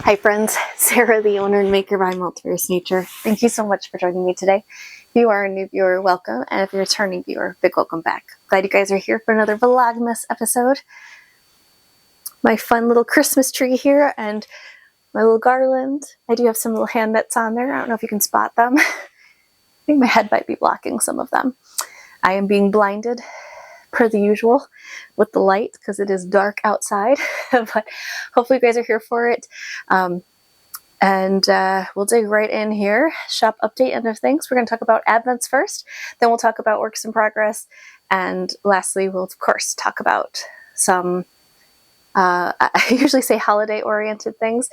Hi friends, Sarah, the owner and maker by Multifarious Nature. Thank you so much for joining me today. If you are a new viewer, welcome, and if you're a returning viewer, big welcome back. Glad you guys are here for another Vlogmas episode. My fun little Christmas tree here and my little garland. I do have some little hand knits on there. I don't know if you can spot them. I think my head might be blocking some of them. I am being blinded per the usual with the light because it is dark outside, but hopefully you guys are here for it. We'll dig right in here. Shop update and other things. We're going to talk about Advents first, then we'll talk about works in progress, and lastly we'll of course talk about some I usually say holiday oriented things.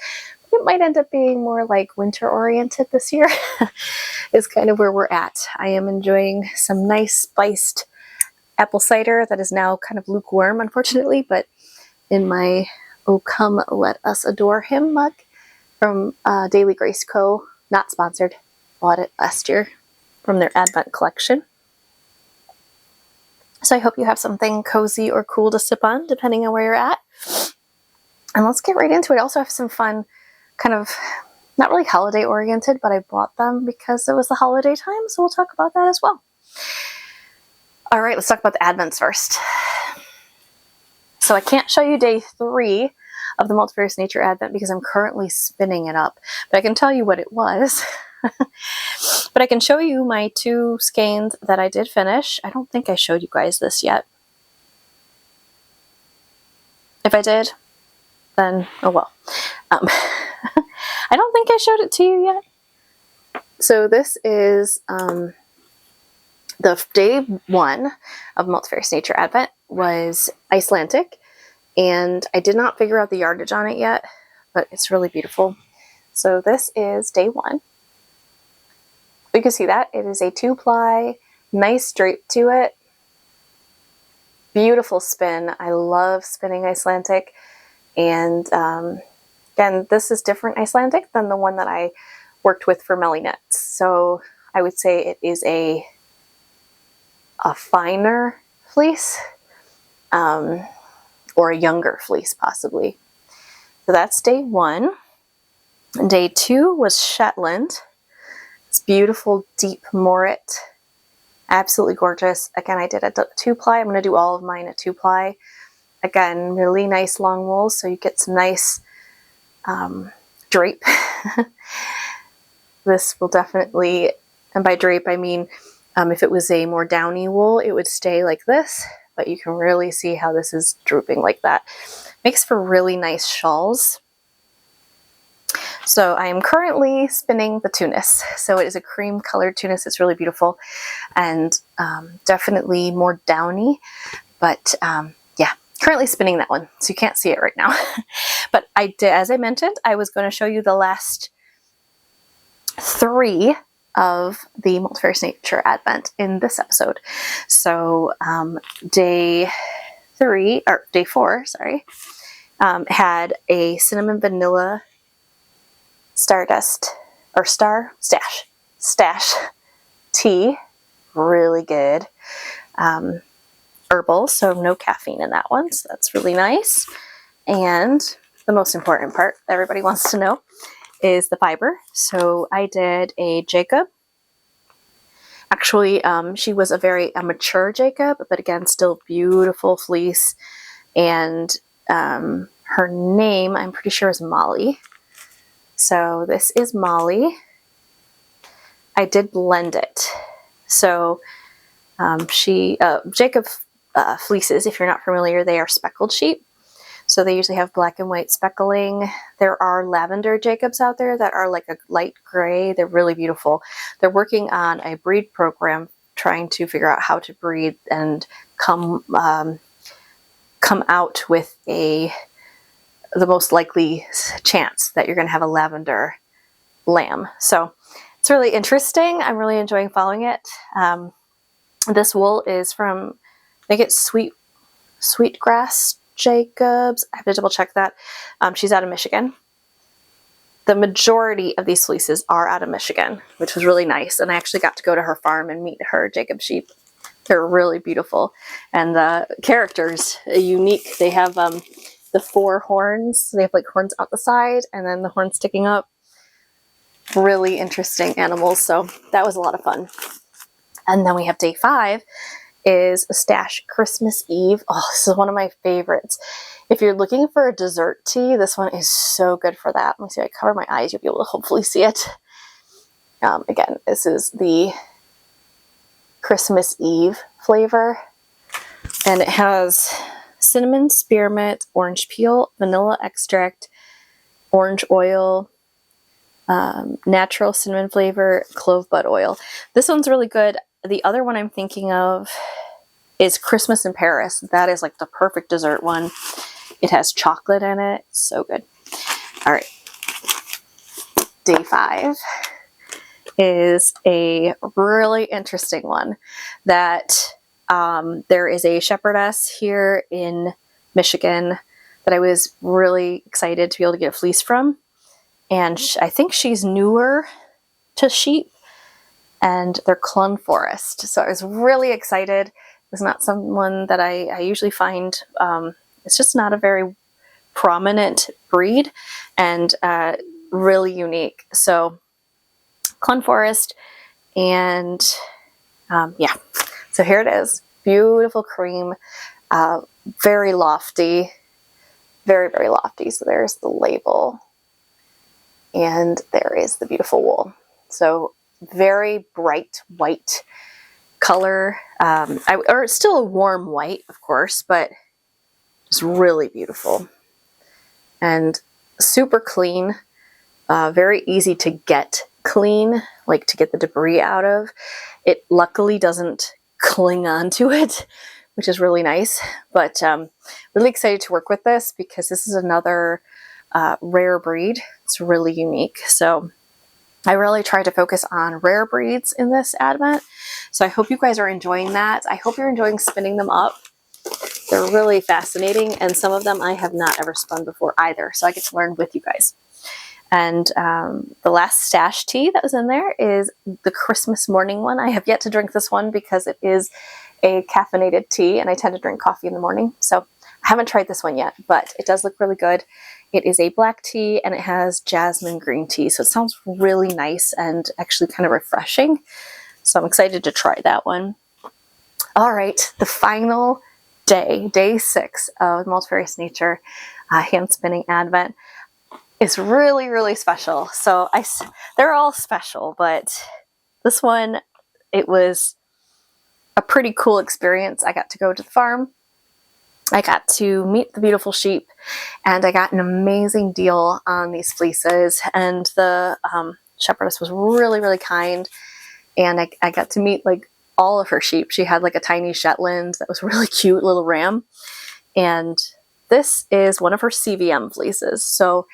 It might end up being more like winter oriented this year is kind of where we're at. I am enjoying some nice spiced apple cider that is now kind of lukewarm, unfortunately, but in my "Oh Come Let Us Adore Him" mug from Daily Grace Co. Not sponsored. Bought it last year from their Advent collection. So I hope you have something cozy or cool to sip on, depending on where you're at. And let's get right into it. I also have some fun, kind of, not really holiday oriented, but I bought them because it was the holiday time, so we'll talk about that as well. All right, let's talk about the Advents first. So I can't show you day 3 of the Multifarious Nature Advent because I'm currently spinning it up, but I can tell you what it was. But I can show you my 2 skeins that I did finish. I don't think I showed you guys this yet. If I did, then oh well. I don't think I showed it to you yet. So this is the day 1 of Multifarious Nature Advent was Icelandic, and I did not figure out the yardage on it yet, but it's really beautiful. So this is day 1. You can see that it is a 2-ply, nice drape to it, beautiful spin. I love spinning Icelandic, and again, this is different Icelandic than the one that I worked with for Mellyknits. So I would say it is a finer fleece, or a younger fleece possibly. So that's day 1. Day 2 was Shetland. It's beautiful deep moret, absolutely gorgeous. Again, I did a 2-ply. I'm going to do all of mine at 2-ply. Again, really nice long wool, so you get some nice drape. This will definitely, and by drape I mean if it was a more downy wool, it would stay like this, but you can really see how this is drooping like that. Makes for really nice shawls. So I am currently spinning the tunis. So it is a cream colored tunis. It's really beautiful and definitely more downy, but yeah, currently spinning that one. So you can't see it right now. But I did, as I mentioned, I was going to show you the last 3 of the Multifarious Nature Advent in this episode. So day 4, sorry, had a cinnamon vanilla stardust or stash tea, really good. Herbal, so no caffeine in that one, so that's really nice. And the most important part that everybody wants to know is the fiber. So I did a Jacob. Actually, she was a mature Jacob, but again, still beautiful fleece. And her name, I'm pretty sure, is Molly. So this is Molly. I did blend it. So Jacob fleeces, if you're not familiar, they are speckled sheep. So they usually have black and white speckling. There are lavender Jacobs out there that are like a light gray. They're really beautiful. They're working on a breed program, trying to figure out how to breed and come out with the most likely chance that you're going to have a lavender lamb. So it's really interesting. I'm really enjoying following it. This wool is from, I think it's Sweetgrass Jacobs. I have to double check that. She's out of Michigan. The majority of these fleeces are out of Michigan, which was really nice. And I actually got to go to her farm and meet her Jacob sheep. They're really beautiful. And the characters are unique. They have the 4 horns. They have like horns out the side and then the horns sticking up. Really interesting animals. So that was a lot of fun. And then we have day 5 is a stash Christmas Eve. Oh, this is one of my favorites. If you're looking for a dessert tea, this one is so good for that. Let me see if I cover my eyes. You'll be able to hopefully see it. Again, this is the Christmas Eve flavor. And it has cinnamon, spearmint, orange peel, vanilla extract, orange oil, natural cinnamon flavor, clove bud oil. This one's really good. The other one I'm thinking of is Christmas in Paris. That is like the perfect dessert one. It has chocolate in it. So good. All right. Day 5 is a really interesting one that there is a shepherdess here in Michigan that I was really excited to be able to get a fleece from. And I think she's newer to sheep, and they're Clun Forest. So I was really excited. It's not someone that I usually find. It's just not a very prominent breed, and really unique. So Clun Forest, and yeah. So here it is. Beautiful cream, very lofty, very, very lofty. So there's the label, and there is the beautiful wool. So very bright white color, or it's still a warm white, of course, but just really beautiful and super clean, very easy to get clean, like to get the debris out of. It luckily doesn't cling on to it, which is really nice, but really excited to work with this because this is another rare breed. It's really unique. So I really try to focus on rare breeds in this advent. So I hope you guys are enjoying that. I hope you're enjoying spinning them up. They're really fascinating, and some of them I have not ever spun before either. So I get to learn with you guys. And the last stash tea that was in there is the Christmas morning one. I have yet to drink this one because it is a caffeinated tea, and I tend to drink coffee in the morning. So I haven't tried this one yet, but it does look really good. It is a black tea, and it has jasmine green tea. So it sounds really nice and actually kind of refreshing. So I'm excited to try that one. All right, the final day, day 6 of Multifarious Nature hand spinning advent is really, really special. So they're all special, but this one, it was a pretty cool experience. I got to go to the farm. I got to meet the beautiful sheep, and I got an amazing deal on these fleeces, and the shepherdess was really, really kind, and I got to meet like all of her sheep. She had like a tiny Shetland that was a really cute little ram, and this is one of her CVM fleeces. So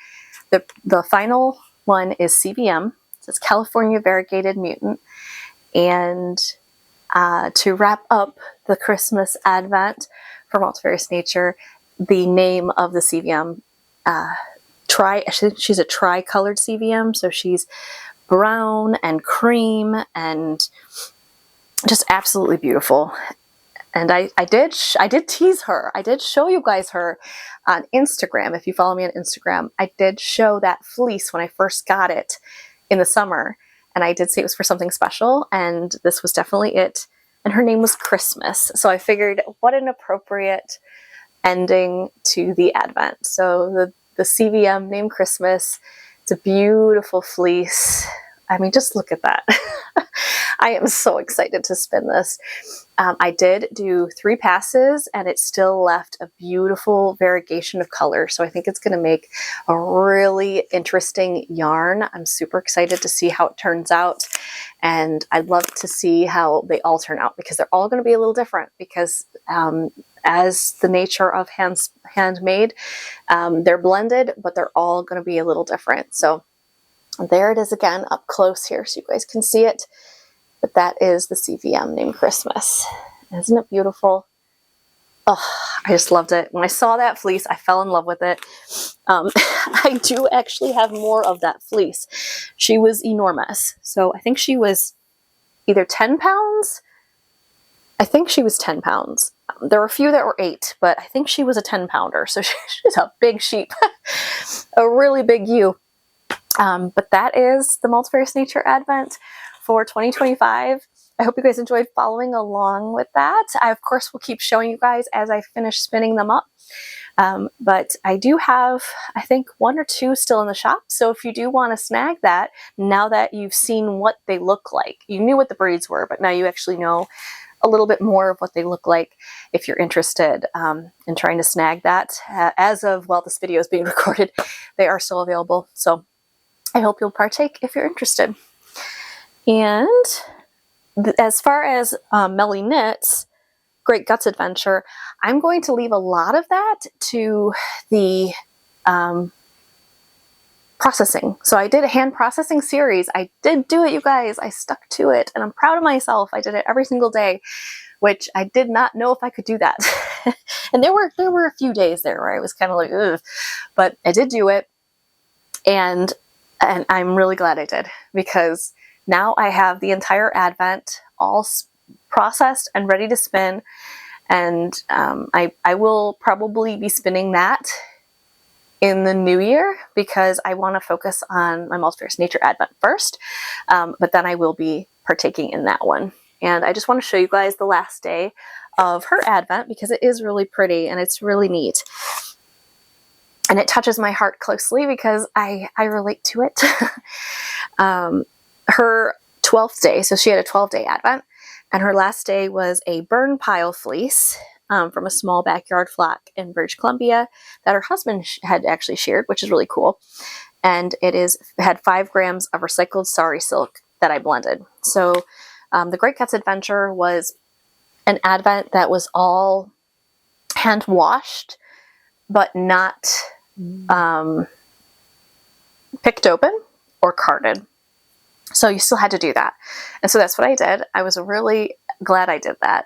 the final one is CVM. It's California Variegated Mutant, and to wrap up the Christmas Advent for Multifarious Nature, the name of the CVM, she's a tri-colored CVM, so she's brown and cream and just absolutely beautiful. And I did tease her. I did show you guys her on Instagram. If you follow me on Instagram, I did show that fleece when I first got it in the summer, and I did say it was for something special, and this was definitely it. And her name was Christmas. So I figured, what an appropriate ending to the Advent. So the CVM named Christmas. It's a beautiful fleece. I mean, just look at that. I am so excited to spin this. I did do 3 passes, and it still left a beautiful variegation of color. So I think it's going to make a really interesting yarn. I'm super excited to see how it turns out. And I'd love to see how they all turn out, because they're all going to be a little different, because as the nature of handmade, they're blended, but they're all going to be a little different. So there it is again up close here so you guys can see it. But that is the CVM named Christmas. Isn't it beautiful? Oh, I just loved it. When I saw that fleece, I fell in love with it. I do actually have more of that fleece. She was enormous. So I think she was either 10 pounds. I think she was 10 pounds. There were a few that were 8, but I think she was a 10-pounder, so she's a big sheep, a really big ewe. But that is the Multifarious Nature Advent for 2025. I hope you guys enjoyed following along with that. I, of course, will keep showing you guys as I finish spinning them up. But I do have, I think, 1 or 2 still in the shop. So if you do want to snag that, now that you've seen what they look like, you knew what the breeds were, but now you actually know a little bit more of what they look like. If you're interested in trying to snag that, as of, well, this video is being recorded, they are still available. So I hope you'll partake if you're interested. And as far as Mellyknits, Great Guts Adventure, I'm going to leave a lot of that to the processing. So I did a hand processing series. I did do it, you guys. I stuck to it, and I'm proud of myself. I did it every single day, which I did not know if I could do that. And there were a few days there where I was kind of like, ugh, but I did do it, and I'm really glad I did, because now I have the entire Advent all processed and ready to spin. And I will probably be spinning that in the new year, because I want to focus on my Multifarious Nature Advent first, but then I will be partaking in that one. And I just want to show you guys the last day of her Advent, because it is really pretty and it's really neat. And it touches my heart closely because I relate to it. Her 12th day, so she had a 12-day Advent, and her last day was a burn pile fleece from a small backyard flock in British Columbia that her husband had actually sheared, which is really cool. And it had 5 grams of recycled sari silk that I blended. So the Great Guts Adventure was an Advent that was all hand washed, but not picked open or carded. So you still had to do that. And so that's what I did. I was really glad I did that.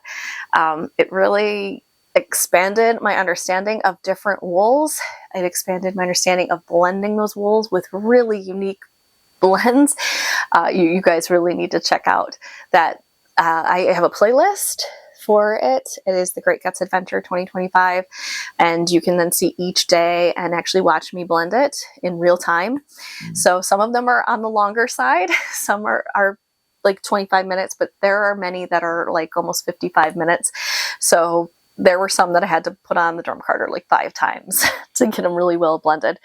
It really expanded my understanding of different wools. It expanded my understanding of blending those wools with really unique blends. You guys really need to check out that. I have a playlist for it. It is the Great Guts Adventure 2025, and you can then see each day and actually watch me blend it in real time. So some of them are on the longer side, some are like 25 minutes, but there are many that are like almost 55 minutes. So there were some that I had to put on the drum carder like 5 times to get them really well blended.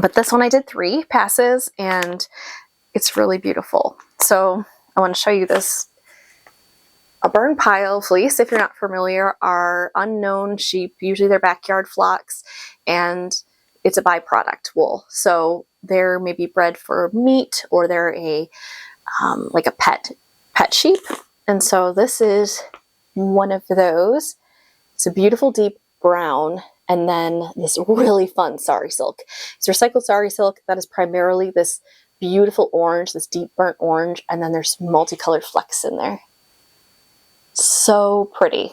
But this one I did 3 passes, and it's really beautiful. So I want to show you this. A burn pile fleece, if you're not familiar, are unknown sheep. Usually they're backyard flocks, and it's a byproduct wool. So they're maybe bred for meat, or they're like a pet sheep. And so this is one of those. It's a beautiful deep brown, and then this really fun sari silk. It's recycled sari silk that is primarily this beautiful orange, this deep burnt orange, and then there's multicolored flecks in there. So pretty.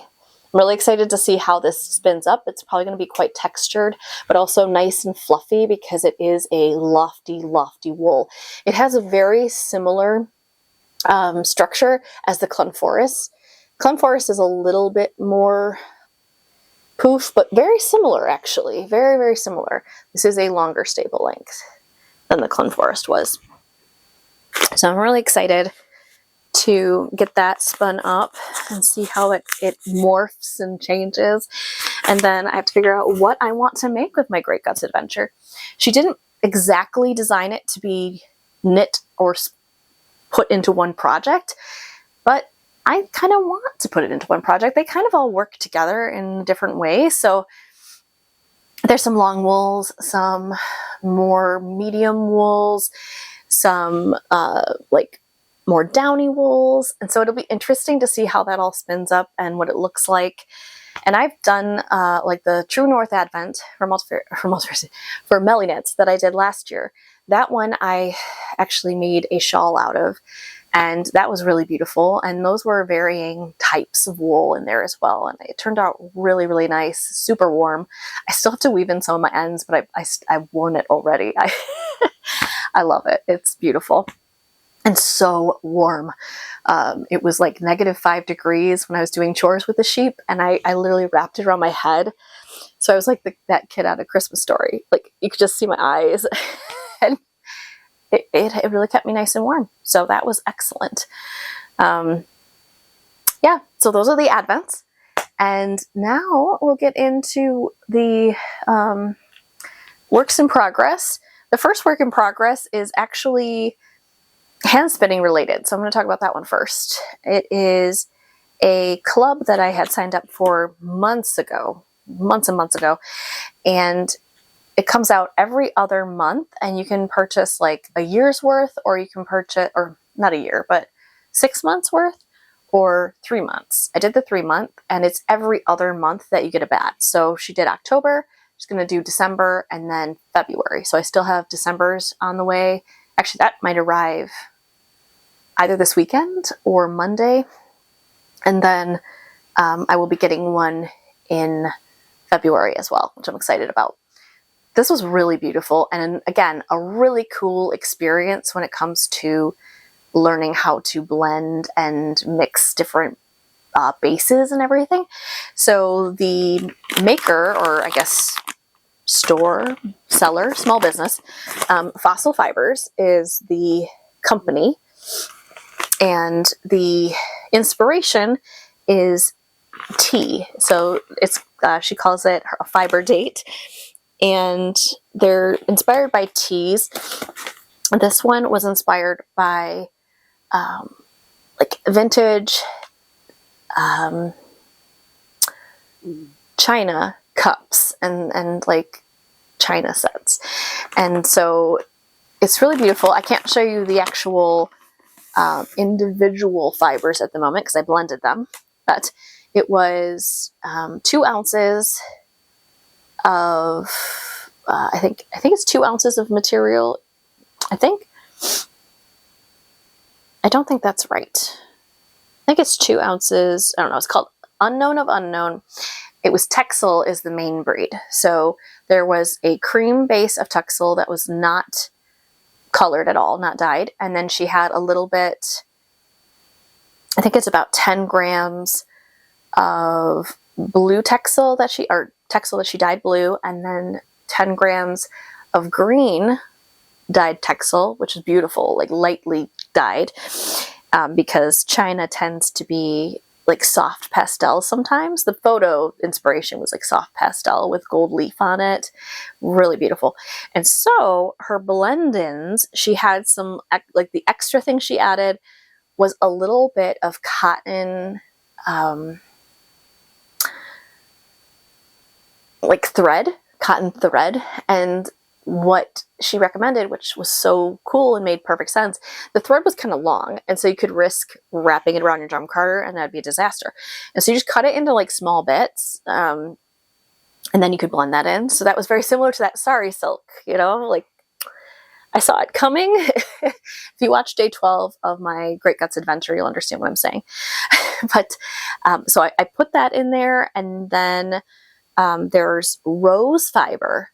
I'm really excited to see how this spins up. It's probably going to be quite textured, but also nice and fluffy, because it is a lofty, lofty wool. It has a very similar structure as the Clonforest. Clonforest is a little bit more poof, but very similar, actually. Very, very similar. This is a longer stable length than the Clonforest was. So I'm really excited to get that spun up and see how it morphs and changes. And then I have to figure out what I want to make with my Great Guts Adventure. She didn't exactly design it to be knit or put into one project, but I kind of want to put it into one project. They kind of all work together in different ways. So there's some long wools, some more medium wools, some like more downy wools. And so it'll be interesting to see how that all spins up and what it looks like. And I've done like the True North Advent for Mellyknits that I did last year. That one I actually made a shawl out of, and that was really beautiful. And those were varying types of wool in there as well. And it turned out really, really nice, super warm. I still have to weave in some of my ends, but I've worn it already. I love it. It's beautiful. and so warm. It was like -5 degrees when I was doing chores with the sheep, and I literally wrapped it around my head. So I was like that kid out of Christmas Story. Like, you could just see my eyes. And it really kept me nice and warm. So that was excellent. Yeah, so those are the Advents. And now we'll get into the works in progress. The first work in progress is actually hand spinning related. So I'm going to talk about that one first. It is a club that I had signed up for months and months ago. And it comes out every other month, and you can purchase like a year's worth, or you can purchase, or not a year, but 6 months worth, or 3 months. I did the 3 month, and it's every other month that you get a batch. So she did October, she's going to do December, and then February. So I still have December's on the way. Actually, that might arrive either this weekend or Monday. And then I will be getting one in February as well, which I'm excited about. This was really beautiful, and again, a really cool experience when it comes to learning how to blend and mix different bases and everything. So the maker, or I guess store, seller, small business, Fossil Fibers is the company, and the inspiration is tea. So it's she calls it a fiber date, and they're inspired by teas. This one was inspired by like vintage china cups and like china sets. And so it's really beautiful. I can't show you the actual individual fibers at the moment because I blended them, but it was 2 ounces of I think it's 2 ounces of material. I don't think that's right. I think it's 2 ounces. I don't know. It's called Unknown of Unknown. It was Texel is the main breed. So there was a cream base of Texel that was not colored at all, not dyed. And then she had a little bit, I think it's about 10 grams of blue Texel that she dyed blue, and then 10 grams of green dyed Texel, which is beautiful, like lightly dyed, because China tends to be like soft pastel sometimes. The photo inspiration was like soft pastel with gold leaf on it. Really beautiful. And so her blend-ins, she had some, like the extra thing she added was a little bit of cotton, like thread, cotton thread. And what she recommended, which was so cool and made perfect sense, the thread was kind of long, and so you could risk wrapping it around your drum carder, and that'd be a disaster. And so you just cut it into like small bits, and then you could blend that in. So that was very similar to that sari silk, you know, like I saw it coming. If you watch day 12 of my Great Guts adventure, you'll understand what I'm saying. But so I put that in there, and then there's rose fiber.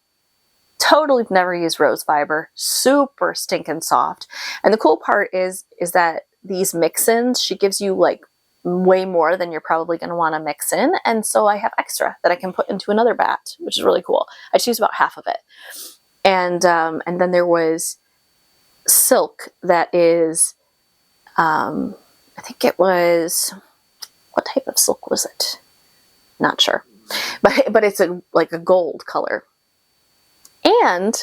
Totally never used rose fiber. Super stinking soft. And the cool part is that these mix-ins, she gives you like way more than you're probably going to want to mix in. And so I have extra that I can put into another bat, which is really cool. I choose about half of it. And then there was silk that is, I think it was, what type of silk was it? Not sure. But it's like a gold color. And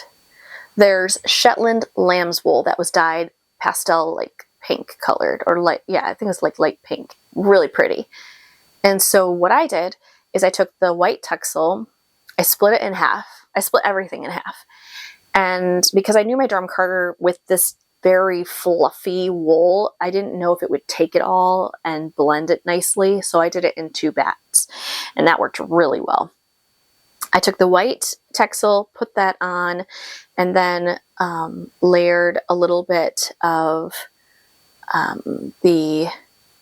there's Shetland lamb's wool that was dyed pastel, like pink colored, or light, yeah, I think it was like light pink, really pretty. And so what I did is I took the white Texel, I split it in half. I split everything in half. And because I knew my drum carder with this very fluffy wool, I didn't know if it would take it all and blend it nicely. So I did it in 2 bats, and that worked really well. I took the white Texel, put that on, and then layered a little bit of the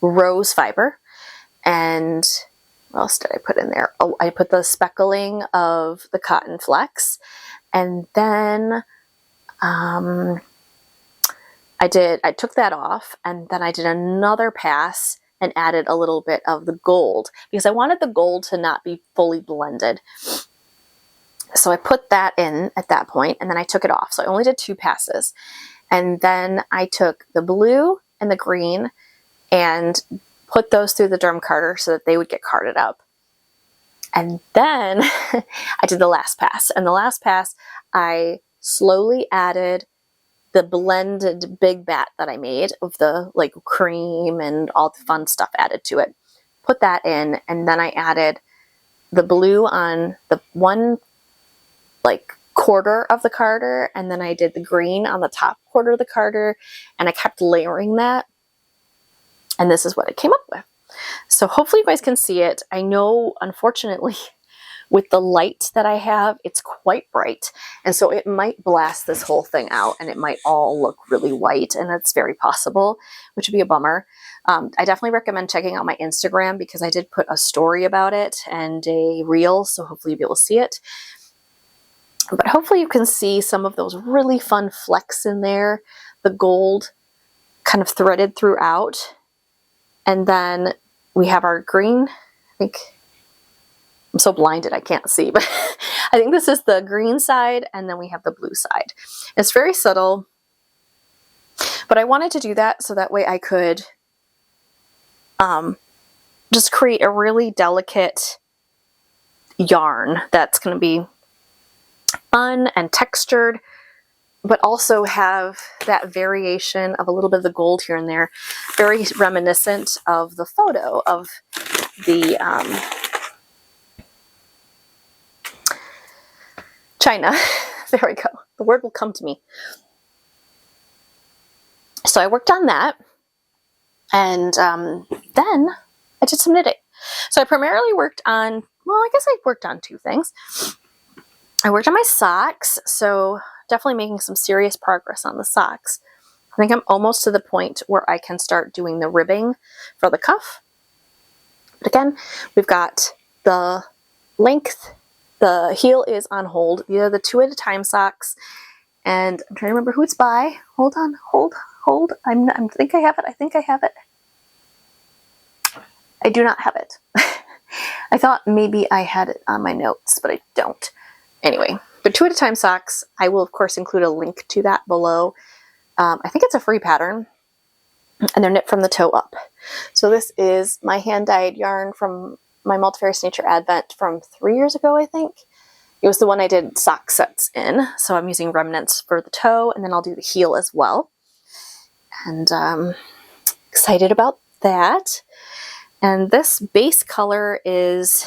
rose fiber. And what else did I put in there? Oh, I put the speckling of the cotton flex. And then I took that off, and then I did another pass and added a little bit of the gold because I wanted the gold to not be fully blended. So I put that in at that point, and then I took it off. So I only did 2 passes. And then I took the blue and the green and put those through the drum carder so that they would get carded up. And then I did the last pass. And the last pass, I slowly added the blended big bat that I made of the like cream and all the fun stuff added to it. Put that in, and then I added the blue on the one like quarter of the carder, and then I did the green on the top quarter of the carder, and I kept layering that, and this is what I came up with. So hopefully you guys can see it. I know, unfortunately, with the light that I have, it's quite bright, and so it might blast this whole thing out, and it might all look really white, and that's very possible, which would be a bummer. I definitely recommend checking out my Instagram because I did put a story about it and a reel, so hopefully you'll be able to see it. But hopefully you can see some of those really fun flecks in there, the gold kind of threaded throughout. And then we have our green. I think, I'm so blinded I can't see, but I think this is the green side, and then we have the blue side. It's very subtle, but I wanted to do that so that way I could just create a really delicate yarn that's going to be fun and textured, but also have that variation of a little bit of the gold here and there, very reminiscent of the photo of the China. There we go. The word will come to me. So I worked on that, and then I did some knitting. So I primarily worked on, well, I guess I worked on 2 things. I worked on my socks, so definitely making some serious progress on the socks. I think I'm almost to the point where I can start doing the ribbing for the cuff. But again, we've got the length, the heel is on hold. These are the 2 at a time socks, and I'm trying to remember who it's by. Hold on, hold. I think I have it. I think I have it. I do not have it. I thought maybe I had it on my notes, but I don't. Anyway, the 2 at a time socks, I will of course include a link to that below. I think it's a free pattern, and they're knit from the toe up. So this is my hand-dyed yarn from my Multifarious Nature Advent from 3 years ago, I think. It was the one I did sock sets in, so I'm using remnants for the toe, and then I'll do the heel as well. And excited about that. And this base color is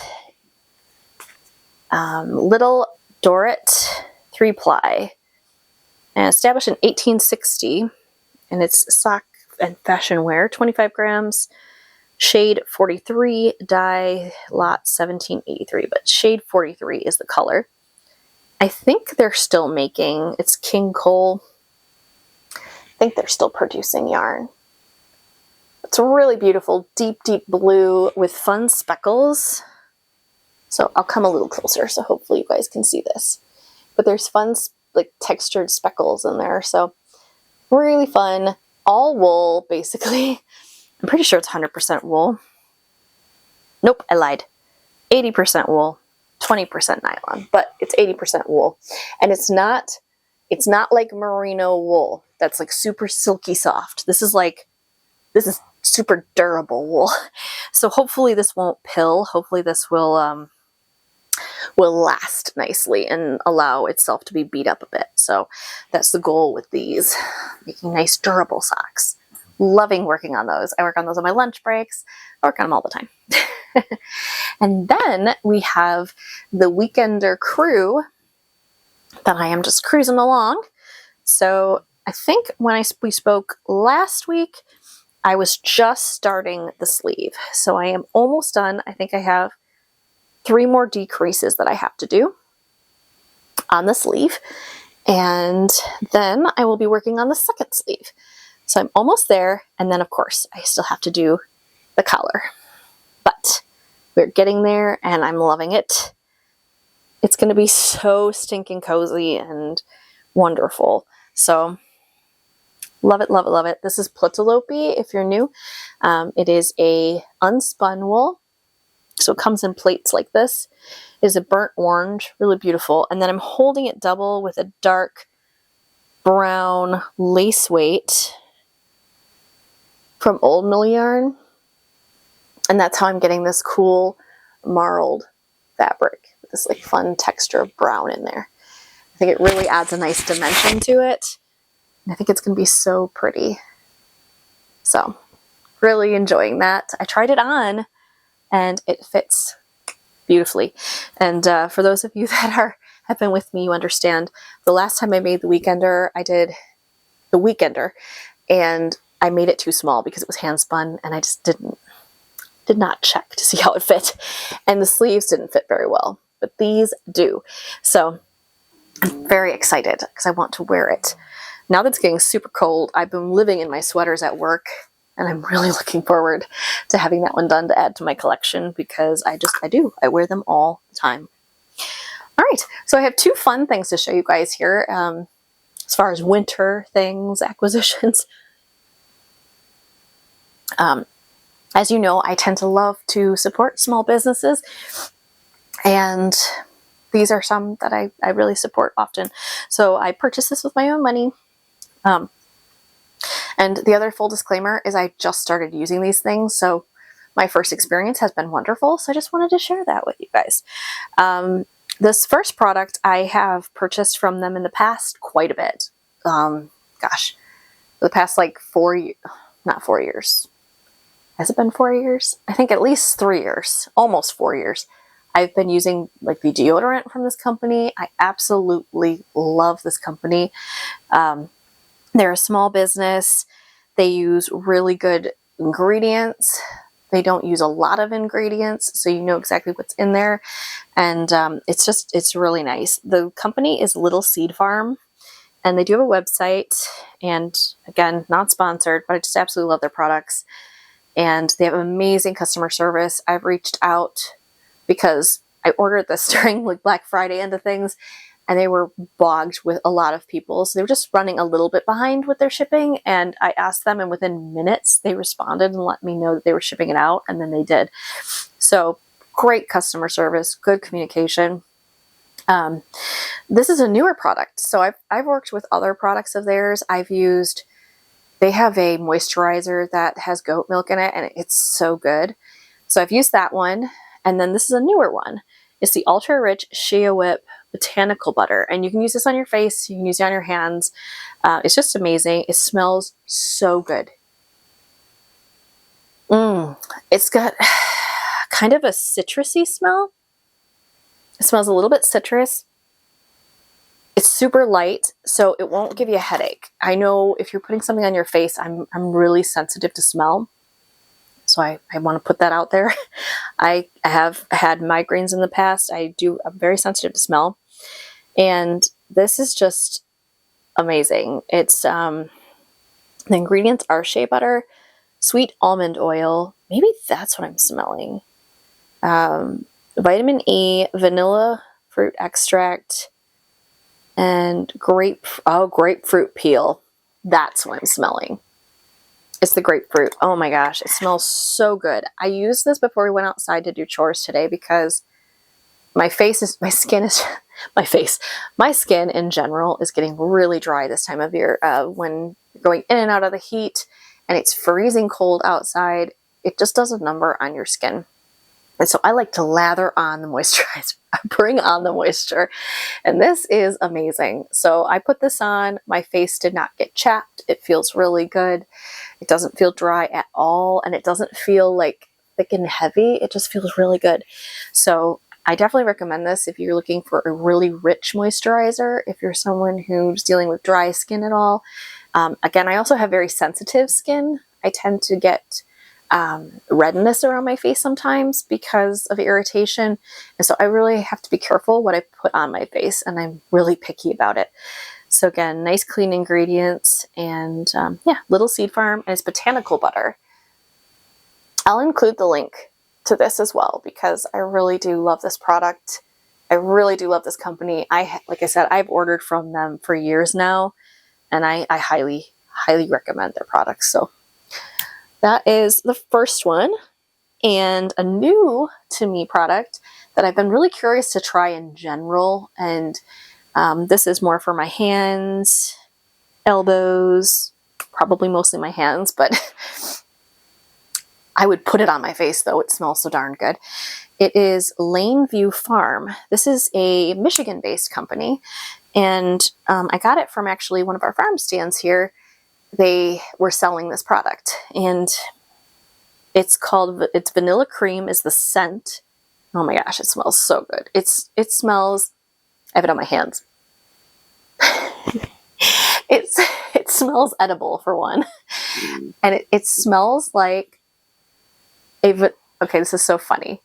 Little Dorrit 3-ply, and established in 1860, and it's sock and fashion wear, 25 grams, shade 43, dye lot 1783, but shade 43 is the color. I think they're still making, it's King Cole, I think they're still producing yarn. It's a really beautiful, deep, deep blue with fun speckles. So I'll come a little closer, so hopefully you guys can see this. But there's fun, like, textured speckles in there, so really fun. All wool, basically. I'm pretty sure it's 100% wool. Nope, I lied. 80% wool, 20% nylon, but it's 80% wool. And it's not like merino wool that's like super silky soft. This is super durable wool. So hopefully this won't pill. Hopefully this will last nicely and allow itself to be beat up a bit. So that's the goal with these, making nice durable socks. Loving working on those. I work on those on my lunch breaks. I work on them all the time. And then we have the Weekender crew that I am just cruising along. So I think when we spoke last week, I was just starting the sleeve. So I am almost done. I think I have 3 more decreases that I have to do on the sleeve. And then I will be working on the second sleeve. So I'm almost there. And then of course I still have to do the collar, but we're getting there and I'm loving it. It's going to be so stinking cozy and wonderful. So Love it, love it, love it. This is plutolopi if you're new. It is a unspun wool. So it comes in plates like this. It is a burnt orange, really beautiful. And then I'm holding it double with a dark brown lace weight from Old Mill yarn. And that's how I'm getting this cool marled fabric with this like fun texture of brown in there. I think it really adds a nice dimension to it. And I think it's going to be so pretty. So really enjoying that. I tried it on and it fits beautifully. And for those of you that have been with me, you understand the last time I made the Weekender, I did the Weekender and I made it too small because it was hand spun and I just did not check to see how it fit. And the sleeves didn't fit very well, but these do. So I'm very excited because I want to wear it. Now that it's getting super cold, I've been living in my sweaters at work and I'm really looking forward to having that one done to add to my collection because I wear them all the time. All right, so I have two fun things to show you guys here as far as winter things, acquisitions. As you know, I tend to love to support small businesses, and these are some that I really support often. So I purchased this with my own money. And the other full disclaimer is I just started using these things, so my first experience has been wonderful, so I just wanted to share that with you guys. This first product I have purchased from them in the past quite a bit. Gosh, the past like not 4 years. Has it been 4 years? I think at least 3 years, almost 4 years. I've been using like the deodorant from this company. I absolutely love this company. They're a small business. They use really good ingredients. They don't use a lot of ingredients, so you know exactly what's in there. And it's really nice. The company is Little Seed Farm, and they do have a website. And again, not sponsored, but I just absolutely love their products. And they have amazing customer service. I've reached out because I ordered this during like Black Friday into things, and they were bogged with a lot of people. So they were just running a little bit behind with their shipping. And I asked them, and within minutes, they responded and let me know that they were shipping it out. And then they did. So great customer service, good communication. This is a newer product. So I've worked with other products of theirs. They have a moisturizer that has goat milk in it, and it's so good. So I've used that one. And then this is a newer one. It's the Ultra Rich Shea Whip Botanical Butter. And you can use this on your face. You can use it on your hands. It's just amazing. It smells so good. It's got kind of a citrusy smell. It smells a little bit citrus. It's super light, so it won't give you a headache. I know if you're putting something on your face, I'm really sensitive to smell. So I want to put that out there. I have had migraines in the past. I'm very sensitive to smell. And this is just amazing. It's the ingredients are shea butter, sweet almond oil. Maybe that's what I'm smelling. Vitamin E, vanilla fruit extract, and grapefruit peel. That's what I'm smelling. It's the grapefruit. Oh my gosh, it smells so good. I used this before we went outside to do chores today because my skin in general is getting really dry this time of year. When you're going in and out of the heat and it's freezing cold outside, it just does a number on your skin. And so I like to lather on the moisturizer, bring on the moisture. And this is amazing. So I put this on. My face did not get chapped. It feels really good. It doesn't feel dry at all. And it doesn't feel like thick and heavy. It just feels really good. So I definitely recommend this if you're looking for a really rich moisturizer, if you're someone who's dealing with dry skin at all. Again, I also have very sensitive skin. I tend to get redness around my face sometimes because of irritation. And so I really have to be careful what I put on my face, and I'm really picky about it. So again, nice clean ingredients, and yeah, Little Seed Farm, and it's botanical butter. I'll include the link to this as well because I really do love this product. I really do love this company. Like I said, I've ordered from them for years now, and I highly, highly recommend their products. So that is the first one. And a new to me product that I've been really curious to try in general, and this is more for my hands, elbows, probably mostly my hands, but I would put it on my face though. It smells so darn good. It is Laneview Farm. This is a Michigan-based company, and I got it from actually one of our farm stands here. They were selling this product, and it's vanilla cream is the scent. Oh my gosh, it smells so good. It smells, I have it on my hands. It smells edible for one. And it smells like okay, this is so funny,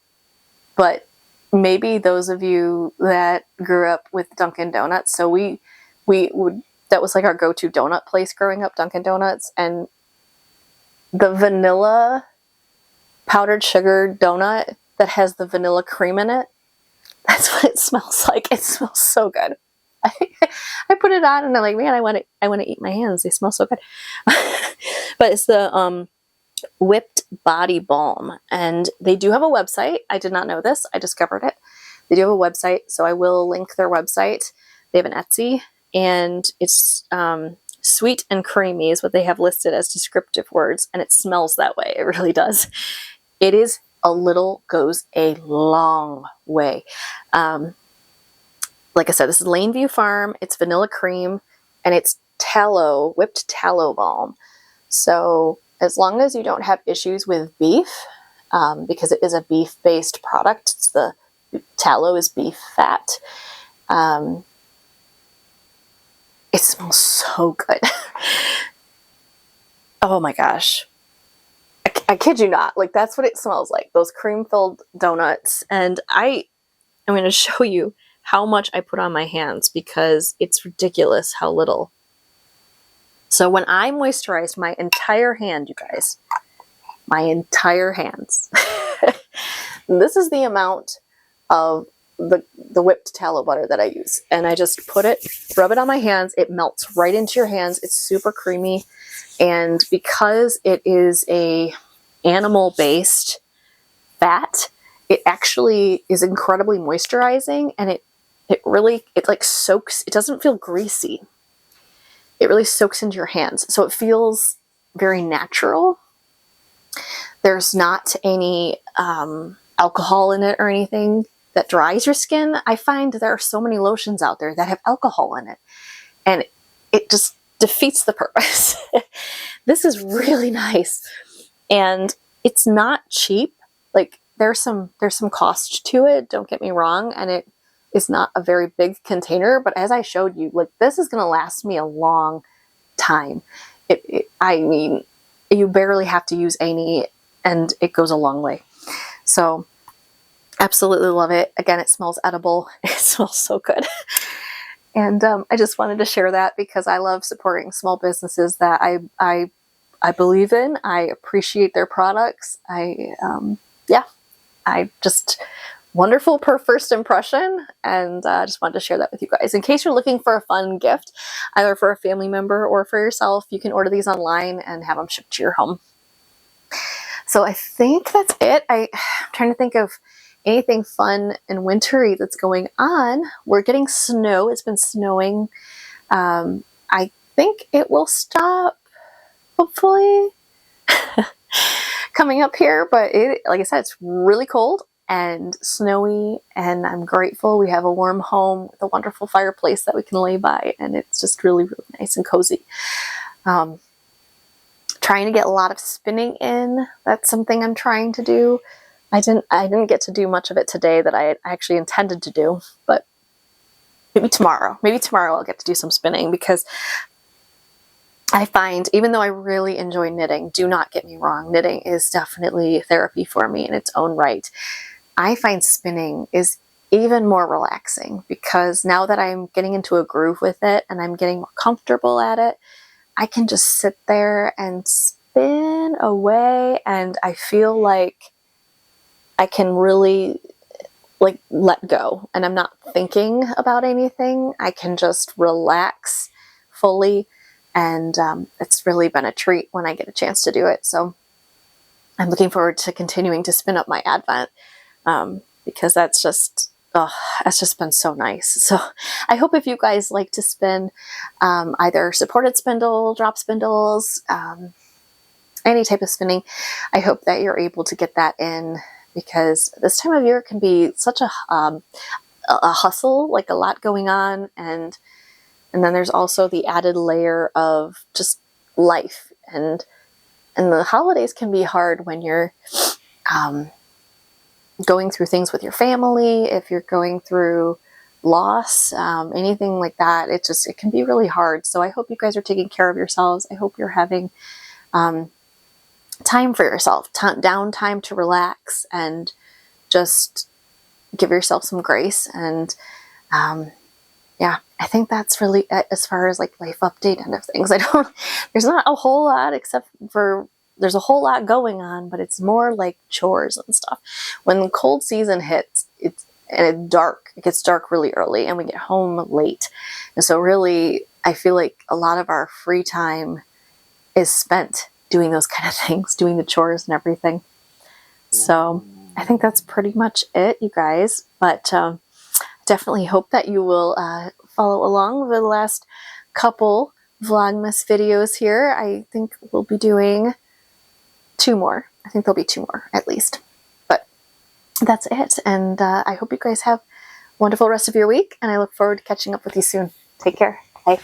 but maybe those of you that grew up with Dunkin' Donuts, so we would, that was like our go-to donut place growing up, Dunkin' Donuts, and the vanilla powdered sugar donut that has the vanilla cream in it, that's what it smells like. It smells so good. I put it on and I'm like, man, I want to eat my hands. They smell so good. But it's the Whipped Body Balm, and they do have a website. I did not know this. I discovered it. They do have a website, so I will link their website. They have an Etsy, and it's sweet and creamy is what they have listed as descriptive words, and it smells that way. It really does. It is a little goes a long way. Like I said, this is Laneview Farm. It's vanilla cream, and it's tallow, whipped tallow balm. So as long as you don't have issues with beef, because it is a beef-based product, the tallow is beef fat. It smells so good. Oh my gosh. I kid you not. Like, that's what it smells like. Those cream-filled donuts. And I'm going to show you how much I put on my hands because it's ridiculous how little. So when I moisturize my entire hand, you guys, my entire hands, this is the amount of the whipped tallow butter that I use. And I just put it, rub it on my hands. It melts right into your hands. It's super creamy. And because it is a animal-based fat, it actually is incredibly moisturizing, and it like soaks. It doesn't feel greasy. It really soaks into your hands. So it feels very natural. There's not any alcohol in it or anything that dries your skin. I find there are so many lotions out there that have alcohol in it, and it just defeats the purpose. This is really nice, and it's not cheap. Like, there's some cost to it, don't get me wrong, and it is not a very big container, but as I showed you, like, this is going to last me a long time. I mean, you barely have to use any, and it goes a long way. So absolutely love it. Again, it smells edible. It smells so good. And I just wanted to share that because I love supporting small businesses that I believe in. I appreciate their products. I just wonderful per first impression, and I just wanted to share that with you guys. In case you're looking for a fun gift, either for a family member or for yourself, you can order these online and have them shipped to your home. So I think that's it. I'm trying to think of anything fun and wintry that's going on. We're getting snow. It's been snowing. I think it will stop, hopefully, coming up here, but like I said, it's really cold and snowy, and I'm grateful we have a warm home with a wonderful fireplace that we can lay by, and it's just really, really nice and cozy. Trying to get a lot of spinning in. That's something I'm trying to do. I didn't get to do much of it today that I actually intended to do, but maybe tomorrow. Maybe tomorrow I'll get to do some spinning, because I find, even though I really enjoy knitting, do not get me wrong, knitting is definitely therapy for me in its own right. I find spinning is even more relaxing, because now that I'm getting into a groove with it and I'm getting more comfortable at it, I can just sit there and spin away, and I feel like I can really like let go, and I'm not thinking about anything. I can just relax fully and it's really been a treat when I get a chance to do it. So I'm looking forward to continuing to spin up my Advent, because that's just, oh, that's just been so nice. So I hope if you guys like to spin either supported spindle, drop spindles, any type of spinning, I hope that you're able to get that in, because this time of year can be such a hustle, like a lot going on, and then there's also the added layer of just life, and the holidays can be hard when you're going through things with your family, if you're going through loss, anything like that. It can be really hard. So I hope you guys are taking care of yourselves. I hope you're having time for yourself, downtime to relax and just give yourself some grace. And yeah, I think that's really it as far as like life update end of things. There's not a whole lot, except for there's a whole lot going on, but it's more like chores and stuff. When the cold season hits, it's dark. It gets dark really early and we get home late. And so really, I feel like a lot of our free time is spent doing those kind of things, doing the chores and everything. So I think that's pretty much it, you guys. But definitely hope that you will follow along with the last couple Vlogmas videos here. I think we'll be doing 2 more. I think there'll be 2 more at least. But that's it. And I hope you guys have a wonderful rest of your week. And I look forward to catching up with you soon. Take care. Bye.